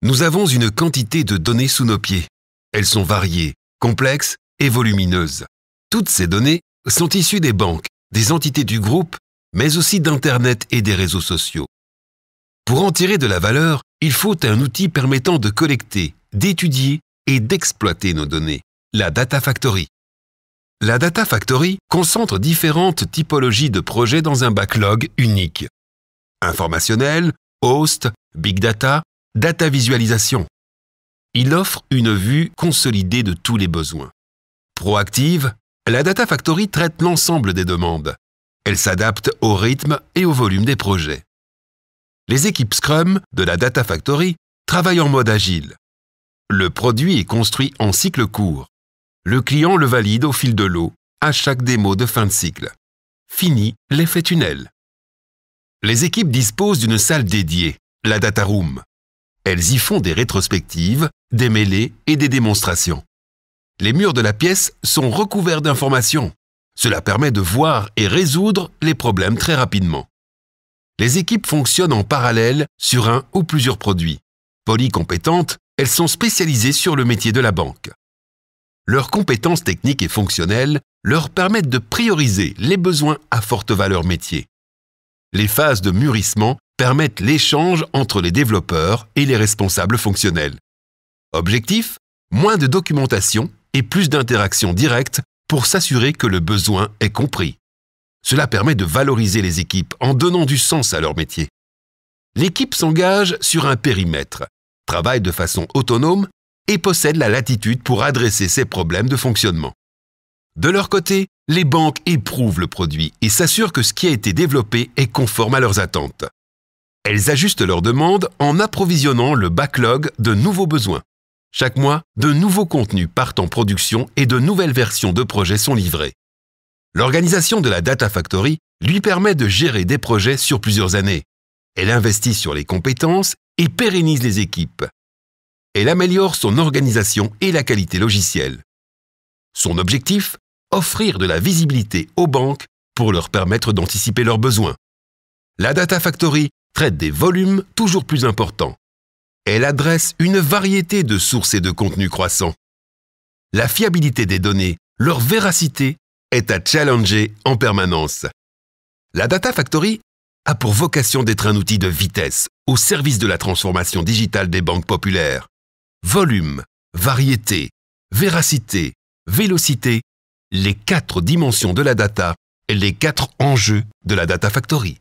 Nous avons une quantité de données sous nos pieds. Elles sont variées, complexes et volumineuses. Toutes ces données sont issues des banques, des entités du groupe, mais aussi d'Internet et des réseaux sociaux. Pour en tirer de la valeur, il faut un outil permettant de collecter, d'étudier et d'exploiter nos données, la Data Factory. La Data Factory concentre différentes typologies de projets dans un backlog unique. Informationnel, host, big data, data visualisation. Il offre une vue consolidée de tous les besoins. Proactive, la Data Factory traite l'ensemble des demandes. Elle s'adapte au rythme et au volume des projets. Les équipes Scrum de la Data Factory travaillent en mode agile. Le produit est construit en cycle court. Le client le valide au fil de l'eau, à chaque démo de fin de cycle. Fini l'effet tunnel. Les équipes disposent d'une salle dédiée, la Data Room. Elles y font des rétrospectives, des mêlées et des démonstrations. Les murs de la pièce sont recouverts d'informations. Cela permet de voir et résoudre les problèmes très rapidement. Les équipes fonctionnent en parallèle sur un ou plusieurs produits. Polycompétentes, elles sont spécialisées sur le métier de la banque. Leurs compétences techniques et fonctionnelles leur permettent de prioriser les besoins à forte valeur métier. Les phases de mûrissement permettent l'échange entre les développeurs et les responsables fonctionnels. Objectif : moins de documentation et plus d'interactions directes pour s'assurer que le besoin est compris. Cela permet de valoriser les équipes en donnant du sens à leur métier. L'équipe s'engage sur un périmètre, travaille de façon autonome et possède la latitude pour adresser ses problèmes de fonctionnement. De leur côté, les banques éprouvent le produit et s'assurent que ce qui a été développé est conforme à leurs attentes. Elles ajustent leurs demandes en approvisionnant le backlog de nouveaux besoins. Chaque mois, de nouveaux contenus partent en production et de nouvelles versions de projets sont livrées. L'organisation de la Data Factory lui permet de gérer des projets sur plusieurs années. Elle investit sur les compétences et pérennise les équipes. Elle améliore son organisation et la qualité logicielle. Son objectif : offrir de la visibilité aux banques pour leur permettre d'anticiper leurs besoins. La Data Factory traite des volumes toujours plus importants. Elle adresse une variété de sources et de contenus croissants. La fiabilité des données, leur véracité, est à challenger en permanence. La Data Factory a pour vocation d'être un outil de vitesse au service de la transformation digitale des banques populaires. Volume, variété, véracité, vélocité, les 4 dimensions de la data et les 4 enjeux de la Data Factory.